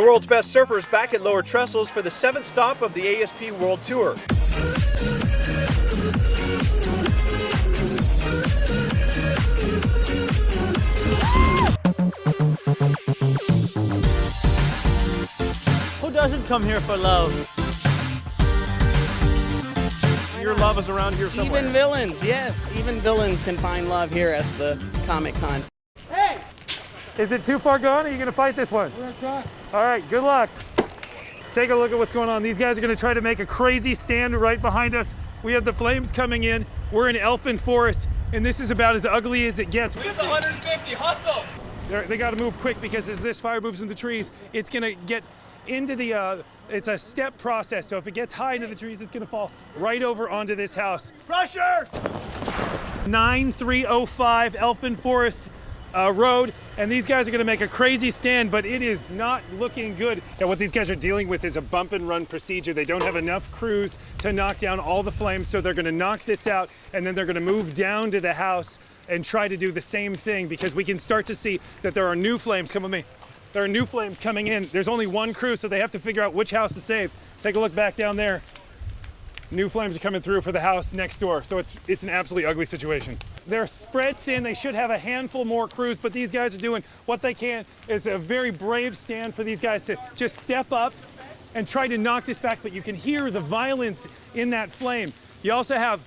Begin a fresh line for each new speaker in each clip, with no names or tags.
world's best surfers back at Lower Trestles for the 7th stop of the ASP World Tour.
Who doesn't come here for love?
Your love is around here somewhere.
Even villains, yes. Even villains can find love here at the Comic-Con.
Hey! Is it too far gone? Or are you going to fight this one?
We're going to try.
All right, good luck. Take a look at what's going on. These guys are going to try to make a crazy stand right behind us. We have the flames coming in. We're in Elfin Forest, and this is about as ugly as it gets.
It's 150, hustle!
They got to move quick because as this fire moves in the trees, it's going to get into the, it's a step process. So if it gets high into the trees, it's going to fall right over onto this house.
Pressure!
9305 Elfin Forest Road, and these guys are going to make a crazy stand, but it is not looking good. And what these guys are dealing with is a bump and run procedure. They don't have enough crews to knock down all the flames, so they're going to knock this out, and then they're going to move down to the house and try to do the same thing, because we can start to see that there are new flames. Come with me. There are new flames coming in. There's only one crew, so they have to figure out which house to save. Take a look back down there. New flames are coming through for the house next door, so it's an absolutely ugly situation. They're spread thin. They should have a handful more crews, but these guys are doing what they can. It's a very brave stand for these guys to just step up and try to knock this back, but you can hear the violence in that flame. You also have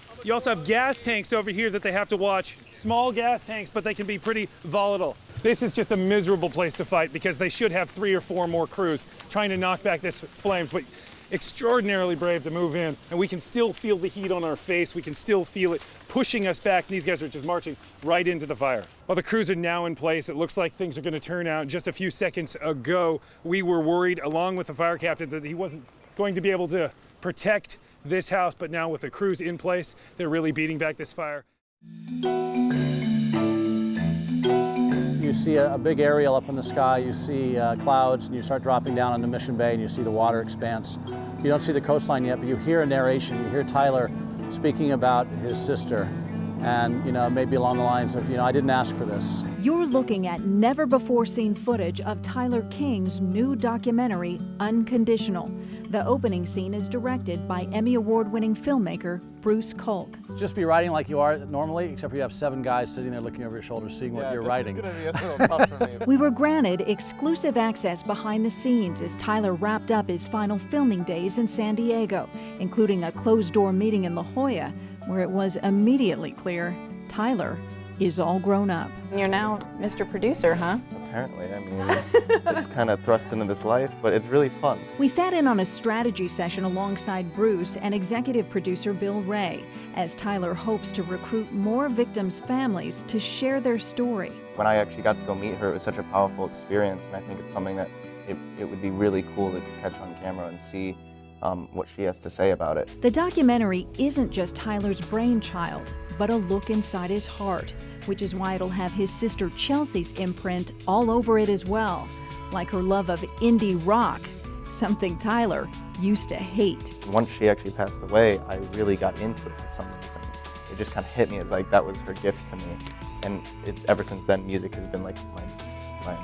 gas tanks over here that they have to watch. Small gas tanks, but they can be pretty volatile. This is just a miserable place to fight because they should have 3 or 4 more crews trying to knock back this flames. But extraordinarily brave to move in, and we can still feel the heat on our face. We can still feel it pushing us back. These guys are just marching right into the fire. Well, the crews are now in place. It looks like things are going to turn out. Just a few seconds ago, we were worried, along with the fire captain, that he wasn't going to be able to protect this house, but now with the crews in place, they're really beating back this fire.
You see a big aerial up in the sky, you see clouds, and you start dropping down into Mission Bay and you see the water expanse. You don't see the coastline yet, but you hear a narration. You hear Tyler speaking about his sister, and maybe along the lines of, I didn't ask for this.
You're looking at never-before-seen footage of Tyler King's new documentary, Unconditional. The opening scene is directed by Emmy Award-winning filmmaker Bruce Kolk.
Just be writing like you are normally, except for you have 7 guys sitting there looking over your shoulder, seeing what you're writing.
It's gonna be a little tough for me.
We were granted exclusive access behind the scenes as Tyler wrapped up his final filming days in San Diego, including a closed-door meeting in La Jolla, where it was immediately clear Tyler is all grown up.
You're now Mr. Producer, huh?
Apparently, I mean, it's kind of thrust into this life, but it's really fun.
We sat in on a strategy session alongside Bruce and executive producer Bill Ray, as Tyler hopes to recruit more victims' families to share their story.
When I actually got to go meet her, it was such a powerful experience, and I think it's something that it would be really cool to catch on camera and see what she has to say about it.
The documentary isn't just Tyler's brainchild, but a look inside his heart, which is why it'll have his sister Chelsea's imprint all over it as well, like her love of indie rock, something Tyler used to hate.
Once she actually passed away, I really got into it for some reason. It just kind of hit me as like that was her gift to me, and ever since then, music has been like my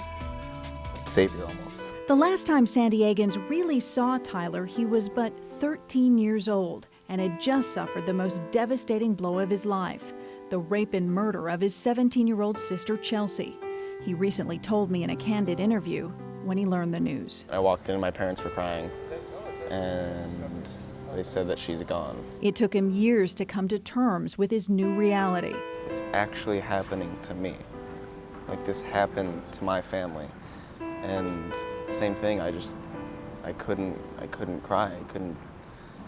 savior almost.
The last time San Diegans really saw Tyler, he was but 13 years old and had just suffered the most devastating blow of his life, the rape and murder of his 17-year-old sister Chelsea. He recently told me in a candid interview when he learned the news.
I walked in and my parents were crying, and they said that she's gone.
It took him years to come to terms with his new reality.
It's actually happening to me. Like, this happened to my family. And same thing, I couldn't cry.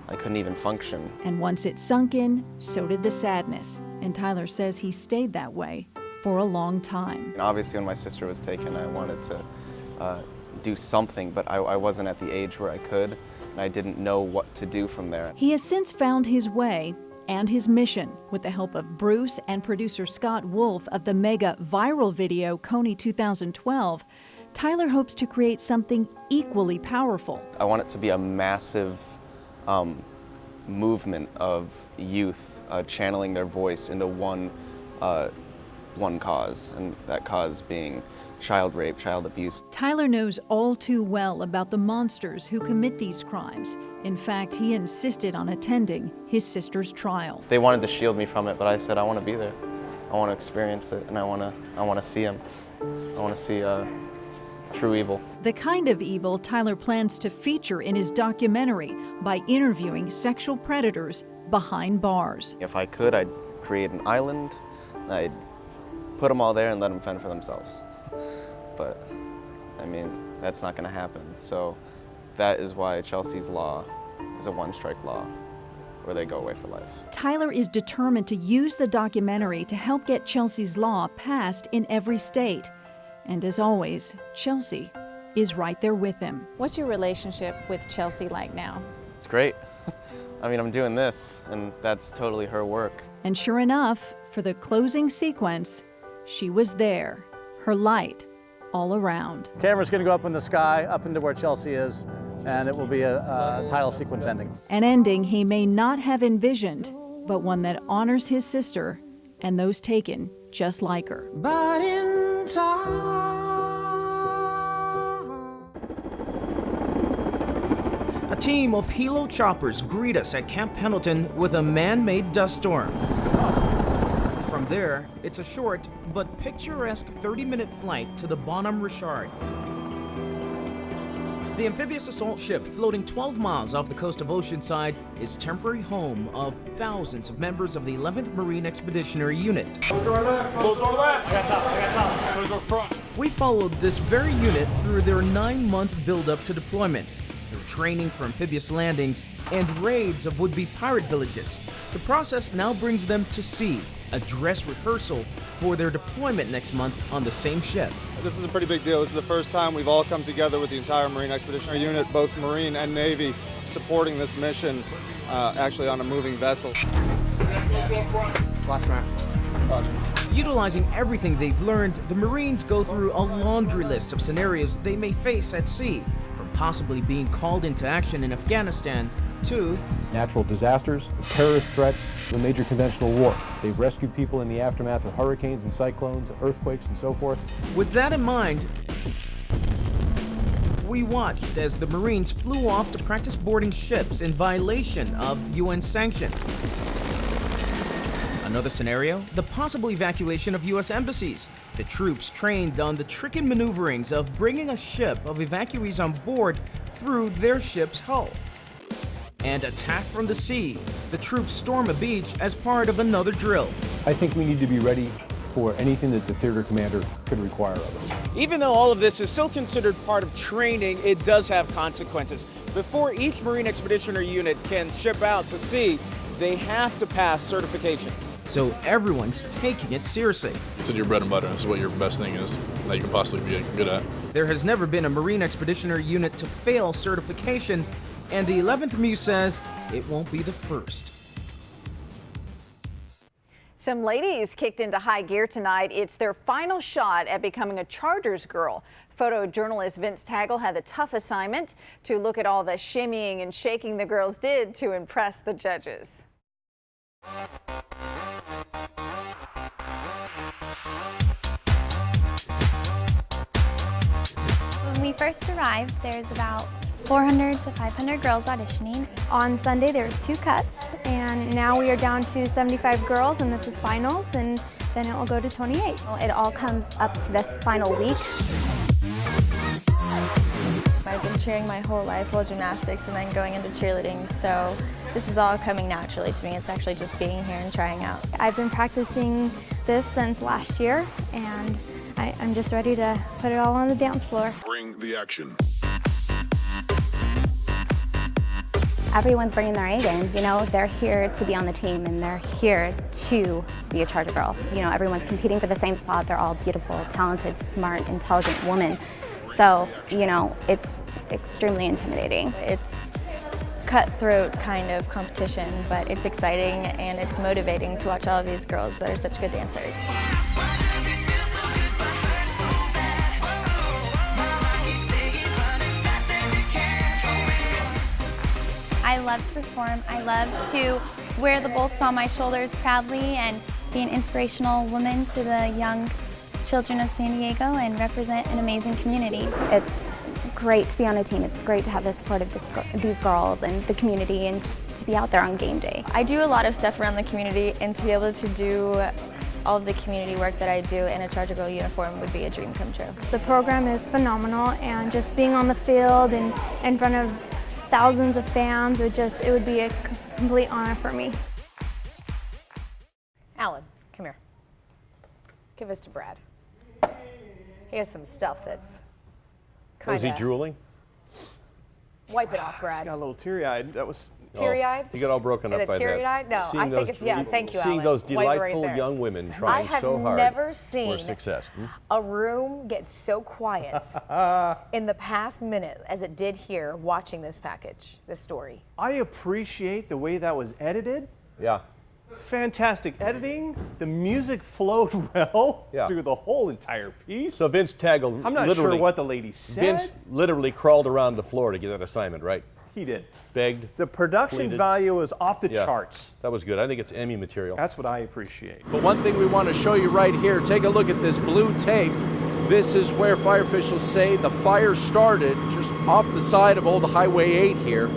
I couldn't even function.
And once it sunk in, so did the sadness. And Tyler says he stayed that way for a long time.
And obviously when my sister was taken, I wanted to do something, but I wasn't at the age where I could, and I didn't know what to do from there.
He has since found his way and his mission with the help of Bruce and producer Scott Wolf of the mega viral video Coney 2012. Tyler hopes to create something equally powerful.
I want it to be a massive movement of youth channeling their voice into one cause, and that cause being child rape, child abuse.
Tyler knows all too well about the monsters who commit these crimes. In fact, he insisted on attending his sister's trial.
They wanted to shield me from it, but I said I want to be there. I want to experience it, and I want to see him. I want to see true evil.
The kind of evil Tyler plans to feature in his documentary by interviewing sexual predators behind bars.
If I could, I'd create an island, I'd put them all there and let them fend for themselves. But, I mean, that's not going to happen. So that is why Chelsea's law is a one-strike law, where they go away for life.
Tyler is determined to use the documentary to help get Chelsea's law passed in every state. And as always, Chelsea is right there with him.
What's your relationship with Chelsea like now?
It's great. I mean, I'm doing this, and that's totally her work.
And sure enough, for the closing sequence, she was there, her light all around.
Camera's going to go up in the sky, up into where Chelsea is, and it will be a title sequence ending.
An ending he may not have envisioned, but one that honors his sister and those taken just like her.
But in time. A team of Hilo choppers greet us at Camp Pendleton with a man-made dust storm. From there, it's a short but picturesque 30-minute flight to the Bonhomme Richard. The amphibious assault ship, floating 12 miles off the coast of Oceanside, is temporary home of thousands of members of the 11th Marine Expeditionary Unit.
Close our left. Close our left. I got top. Close our front.
We followed this very unit through their 9-month build-up to deployment, through training for amphibious landings and raids of would-be pirate villages. The process now brings them to sea, a dress rehearsal for their deployment next month on the same ship.
This is a pretty big deal. This is the first time we've all come together with the entire Marine Expeditionary Unit, both Marine and Navy, supporting this mission actually on a moving vessel.
Last man. Utilizing everything they've learned, the Marines go through a laundry list of scenarios they may face at sea, from possibly being called into action in Afghanistan to
natural disasters, terrorist threats, the major conventional war. They've rescued people in the aftermath of hurricanes and cyclones, earthquakes, and so forth.
With that in mind, we watched as the Marines flew off to practice boarding ships in violation of UN sanctions. Another scenario, the possible evacuation of U.S. embassies. The troops trained on the tricky maneuverings of bringing a ship of evacuees on board through their ship's hull. And attack from the sea. The troops storm a beach as part of another drill.
I think we need to be ready for anything that the theater commander could require of us.
Even though all of this is still considered part of training, it does have consequences. Before each Marine Expeditionary Unit can ship out to sea, they have to pass certification.
So everyone's taking it seriously.
This is your bread and butter. This is what your best thing is that you can possibly be good at.
There has never been a Marine Expeditionary Unit to fail certification, and the 11th MEU says it won't be the first.
Some ladies kicked into high gear tonight. It's their final shot at becoming a charters girl. Photojournalist Vince Tagle had the tough assignment to look at all the shimmying and shaking the girls did to impress the judges.
When we first arrived, there's about 400 to 500 girls auditioning. On Sunday, there were 2 cuts, and now we are down to 75 girls, and this is finals, and then it will go to 28. It all comes up to this final week.
I've been cheering my whole life, well, gymnastics, and then going into cheerleading, so this is all coming naturally to me. It's actually just being here and trying out.
I've been practicing this since last year, and I'm just ready to put it all on the dance floor.
Bring the action.
Everyone's bringing their A game. You know, they're here to be on the team, and they're here to be a charter girl. You know, everyone's competing for the same spot. They're all beautiful, talented, smart, intelligent women. So, you know, it's extremely intimidating.
It's cutthroat kind of competition, but it's exciting and it's motivating to watch all of these girls that are such good dancers.
I love to perform. I love to wear the bolts on my shoulders proudly and be an inspirational woman to the young children of San Diego and represent an amazing community.
It's great to be on a team. It's great to have the support of these girls and the community and just to be out there on game day.
I do a lot of stuff around the community, and to be able to do all of the community work that I do in a Charger Girl uniform would be a dream come true.
The program is phenomenal, and just being on the field and in front of thousands of fans, it would be a complete honor for me.
Alan, come here. Give this to Brad. He has some stuff that's kind of...
Was he drooling?
Wipe it off, Brad.
Just got a little teary-eyed. That was...
Teary-eyed?
He got all broken up by that.
Teary-eyed? No, I think it's, yeah, thank you,
Seeing
Alan.
those
Wipe it right
delightful
there.
young women trying so hard
I have never seen
for success.
a room get so quiet in the past minute as it did here watching this package, this story.
I appreciate the way that was edited.
Yeah.
Fantastic editing. The music flowed well through the whole entire piece.
So Vince Tagle,
I'm not sure what the lady said.
Vince literally crawled around the floor to get that assignment, right?
He did.
Begged.
The production
pleaded.
value was off the charts.
That was good. I think it's Emmy material.
That's what I appreciate.
But one thing we want to show you right here, take a look at this blue tape. This is where fire officials say the fire started just off the side of Old Highway 8 here.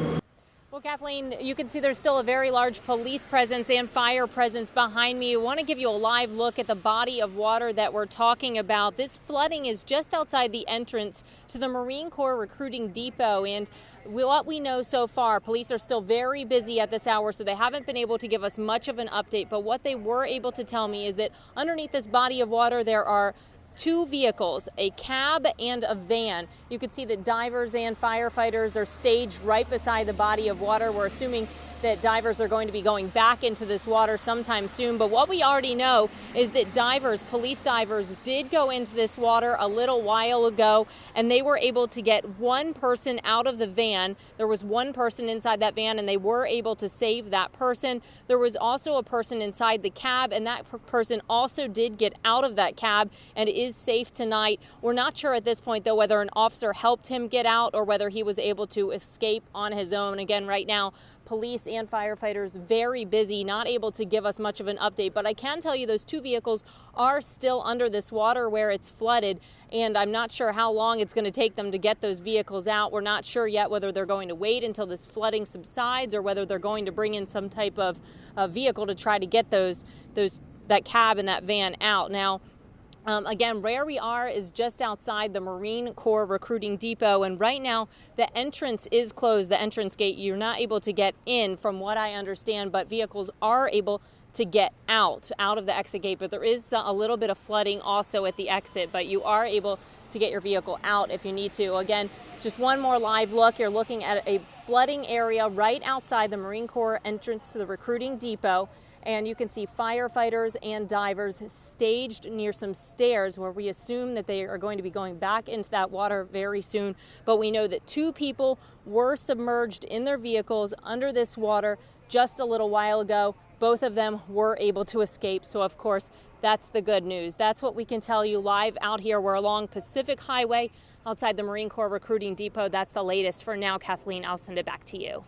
Well, Kathleen, you can see there's still a very large police presence and fire presence behind me. I want to give you a live look at the body of water that we're talking about. This flooding is just outside the entrance to the Marine Corps Recruiting Depot, and what we know so far, police are still very busy at this hour, so they haven't been able to give us much of an update. But what they were able to tell me is that underneath this body of water, there are two vehicles, a cab and a van. You can see that divers and firefighters are staged right beside the body of water. We're assuming that divers are going to be going back into this water sometime soon. But what we already know is that divers, police divers, did go into this water a little while ago, and they were able to get one person out of the van. There was one person inside that van, and they were able to save that person. There was also a person inside the cab, and that person also did get out of that cab and is safe tonight. We're not sure at this point, though, whether an officer helped him get out or whether he was able to escape on his own. Again, right now, police and firefighters very busy, not able to give us much of an update. But I can tell you those two vehicles are still under this water where it's flooded, and I'm not sure how long it's going to take them to get those vehicles out. We're not sure yet whether they're going to wait until this flooding subsides or whether they're going to bring in some type of vehicle to try to get that cab and that van out. Now, again, where we are is just outside the Marine Corps Recruiting Depot, and right now the entrance is closed, the entrance gate. You're not able to get in from what I understand, but vehicles are able to get out of the exit gate. But there is a little bit of flooding also at the exit, but you are able to get your vehicle out if you need to. Again, just one more live look. You're looking at a flooding area right outside the Marine Corps entrance to the recruiting depot. And you can see firefighters and divers staged near some stairs where we assume that they are going to be going back into that water very soon. But we know that two people were submerged in their vehicles under this water just a little while ago. Both of them were able to escape. So, of course, that's the good news. That's what we can tell you live out here. We're along Pacific Highway outside the Marine Corps Recruiting Depot. That's the latest for now. Kathleen, I'll send it back to you.